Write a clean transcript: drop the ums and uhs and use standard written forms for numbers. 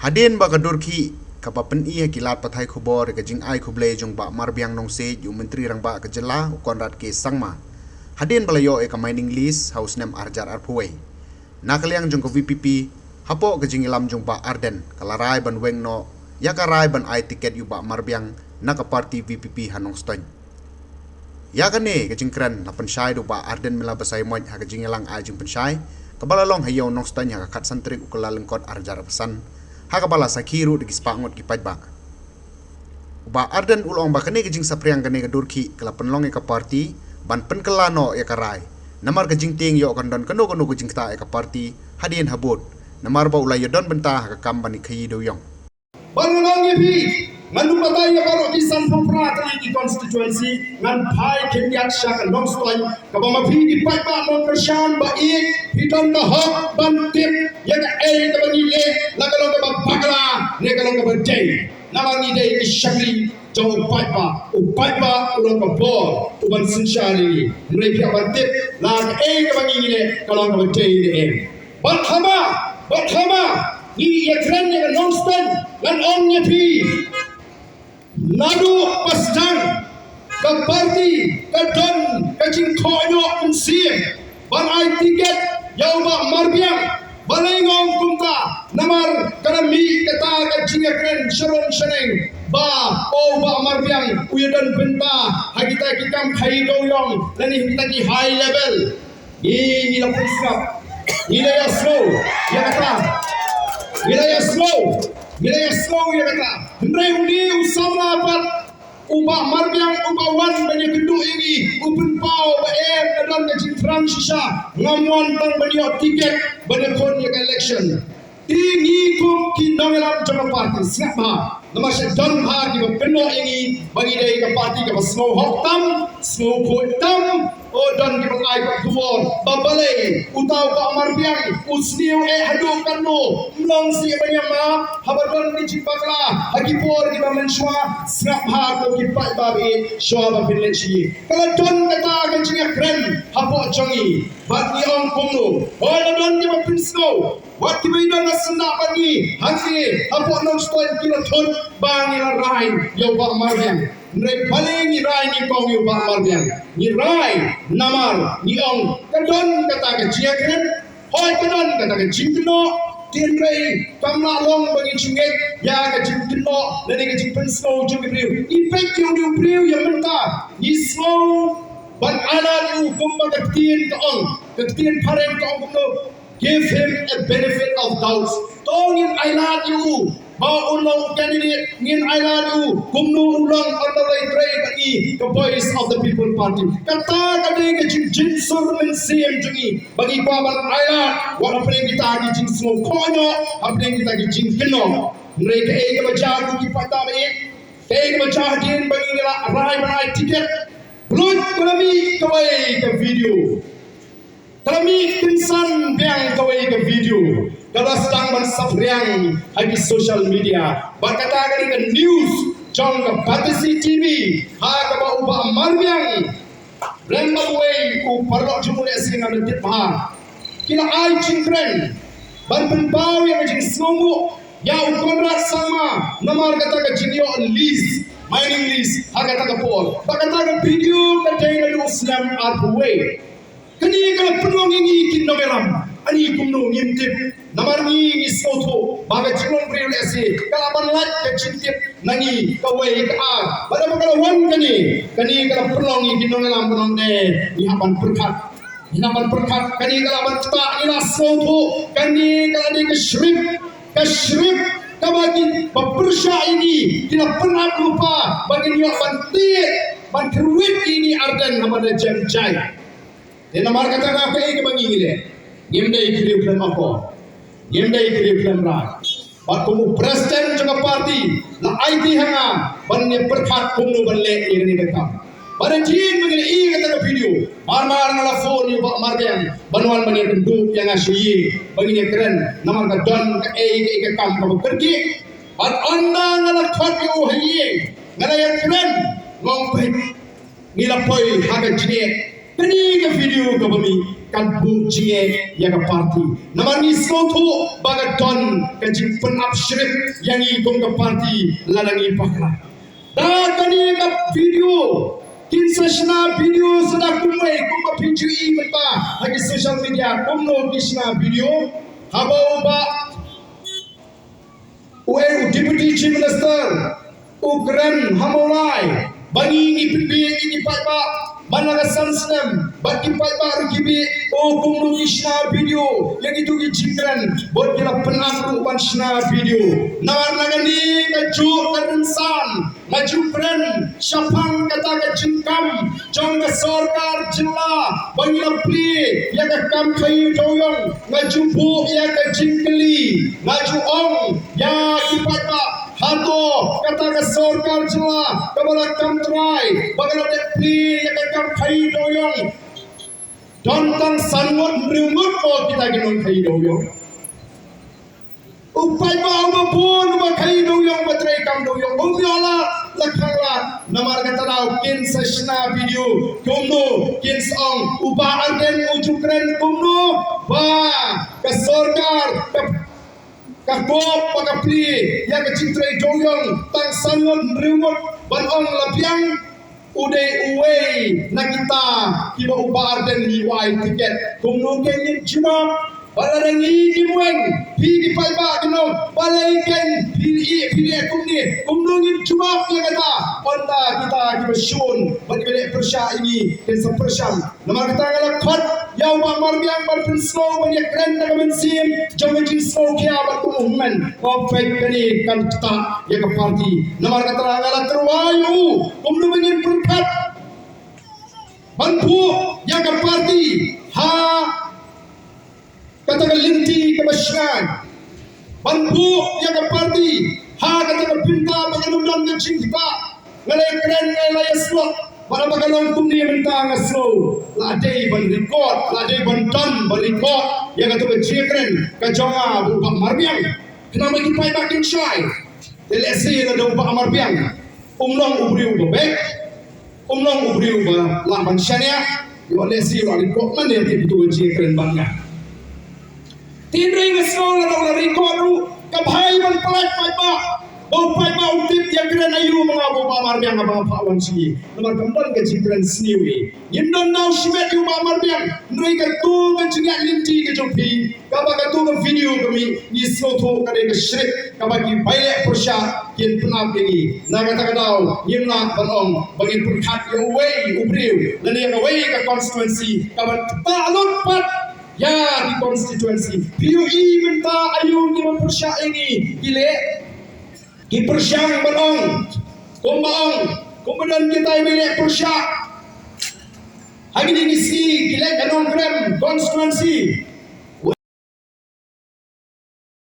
Hadin ba kadurki kapapen iya kilat pathai khubor ke jing ai khuble jong ba marbiang nong se yu menteri rang ba ke jela konrad ke sangma hadin balayo e ka mining list house nem arjar arpuai nakaliang jong ko VPP hapo ke jing ilam jong ba arden kalarai ban weng no ya karai ban ai tiket yu ba marbiang na ka party VPP hanong stoin ya kane ke jing kran na pensyai do ba arden mila basai moy ha ke jing ilang ai jing pensyai kabalalong hayo nong stoin ya ka kat santrik ukala lengkot arjar pesan hakabala sakiru di gispangot kipaj ba ba arden ulong ba kane gijing sapriang kane kadurki kala penlong ka party ban penkelano ya karai namar gijing ting yo kandon kano kano gijing ta ka party hadien habut namar ba ulay don benta ka kambani khayi do yong bangunong ipi nganu patay ya baro di San Pamprata di constituency ngan pai kenyak syak long stoy kabama pi di pai ba mon persyan ba i hiton na hok ban tip ya ka e ta bani le la ka long ba bagla ne ka long ba jay namang ni dei shakli jong pai ba ulong ba bo uban sinshali mrei pi ba tip la ka e ta bani le ka long ba jay de bat hama ni ya kren ya long stoy ngan on nya pi nadu pasjang ke parti ke don ke cingkoyo mensim ban ai tiket yau ba marbiang balengong kumta namar karami kata ke cingakren sharon shaneng ba o ba marbiang uyadan benta hagita kikam khai doyong lani kita di high level ini lapor sikap wilayah slow ya kata wilayah slow ya kata hendrai undi usama pat uba marbiang uba wan banyak gedung ini open pau ba dalam kecil Fransisa ngamon tang banyak tiket banyak kon ya election ini kum kinangalam jama parti siapa nama saya don ha di beno ini bagi dai ke parti ke snow hoktam snow potam o don di ai kuor babale utau ka marbiang usniu hadu kanu mlong si banyama habadon di cipakla hagi por di bamenswa snap ha ko ki pai babi shoba binlechi kala don kata ka jinga kren hapo chongi bat ni on kumno o don di bapinsno wat ki baidon na sna bani hagi hapo non stoin kilo thon bang ila rain yo ba marbiang Nrai paling ni rai ni kong yu ba marbiang ni rai namar ni ong kadon kata ke ciakan hoi kadon kata ke cingkeno tien rai kamla long bagi cingek ya ke cingkeno lani ke cingpen snow juga beriu ipek yang diu beriu yang mentah ni snow ban ala yu kumba ke tien pareng ke ong kumno give him a benefit of doubt tongin ailat yu ba ulong candidate ngin ailadu kumnu ulong ondolai tray bagi the voice of the people party kata kade ke jin sur men sim jungi bagi babal ailat wa apne kita gi jin smo konyo apne kita gi jin keno mereka ke baca ki pata me ke baca jin bagi rai rai tiket blut kami kawai ke video kami insan biang kawai ke video kalau sedang bersabriang di social media berkata kali ke news jong ke Batasi TV ha ke ba ubah marbiang rembang way ku parok jumule singa detit ha kila ai cingkren ban penbau yang jing snongu ya konrad sama namar kata ke jingyo list mining list ha kata ke pol berkata ke video ke dai Islam arway kini kalau penuh ini kinomeram ani kumno ngimtip namar ni isoto baga jingon priul ese kalaban lat ke cintip nangi kawai ka pada bakal wan kani kalau penuh ini kinomeram penuh ne ni haban perkat kani kalaban ta ila soto kani kalau ni ke shrimp kabagi bersya ini tidak pernah lupa bagi ni banti ban keruit ini ardan hamada jam-jai dan namar kata apa ke bagi gile Yemdai kiri film apa? Yemdai kiri film rai. Bat kamu presiden juga parti. La IT hanga. Bannya perkat kamu banle ini dekam. Badan jin mengenai ini kata video. Mar ngala phone ni bak marbiang. Banuan banyak penduduk yang asyik. Baginya keren. Nama ka don ka ke kam kamu pergi. Bat anda ngala khat yo hayi. Ngala yang keren. Ngompet. Ngila poi haga jine. Kani ke video ka bami. kan bu jinge ya ka parti namar ni slotu baga ton ka jing pen up shrip yang i gong ka parti lalangi pakra da kani ka video kinsashna video sada kumai kuma pinjui mata hagi social media kumno kisna video habau ba ueu deputy chief minister ukran hamolai bagi ni pipi ni paiba Managa Sansnem, bagi pada rugibi, kumno kisna video, yang itu gijikran, buat kita penaklu pansna video. Naga-nagani kaju karensan, maju keren, syapang kata kajingkam, jangka sorkar jela, bagi pli, yang kam kayu doyong, maju bu, yang kajingkeli, maju ong, yang ipada. Hato kata ke sorkar jela kebala kam try bagala dekli yang kam khai doyong dontang sanmut mrungut ko kita ginon khai doyong upai ba pun ba khai doyong batrai kam doyong umyala lakhangla namar kata rau kin sashna video kumno kin song upa arden ujukren kumno ba ke sorkar kakop pakapli yang kecintrai doyong tang sangon reumot banong lapiang uday uway nakita kiba ubar dan liway tiket kumno kenyin cuma balarang imweng pidi palba gino balay ken pidi kumno ngin cuma yang kata onda kita kiba syun bagi balik persya ini dan sepersyam nama kita ngalah khot Yau ba marbiang bar penslo ban ya kren na mensim jome jin so kya ba tu movement of faith kani kan ta ya ka parti namar ka terangala terwayu kumnu bengin perkat bantu ya ka parti ha kata ka linti ka basyan bantu ya ka parti ha kata ka pinta bengin dan ka cinta ngalay kren ngalay slot pada bagaimana kumni minta ngaslo, ladai ban record, ladai ban ton ban record, yang kata berjekren, kajonga bupak marbiang, kenapa kita makin shy? Telesi ada bupak marbiang, umlong ubriu bebek, umlong ubriu ba laban syania, yo lesi lo record mana yang itu berjekren bangga. Tindring ngaslo la record lu, kabhai ban pelat pa. Opai ba utip yang keren ayu mga bupa marbiang mga pawan siye. Nomor kembal ke jikran sniwi. Yindon now shimet yu ba marbiang. Nri ka tu ka jingat linti ke jopi. Kaba ka tu ka video kami ni sloto ka de ka shrik. Kaba ki bailek persya kin penap ini. Na kata kadau yimna banong bagi perkat ya way ubriu. Dan yang way ka constituency kaba ta'alun pat ya di constituency. PUI minta ayu ni persya ini gile. Di persyang banong, kumbaong, kemudian kita milik persyak. Hari ini ngisi, gilek kanong krem, konstituensi.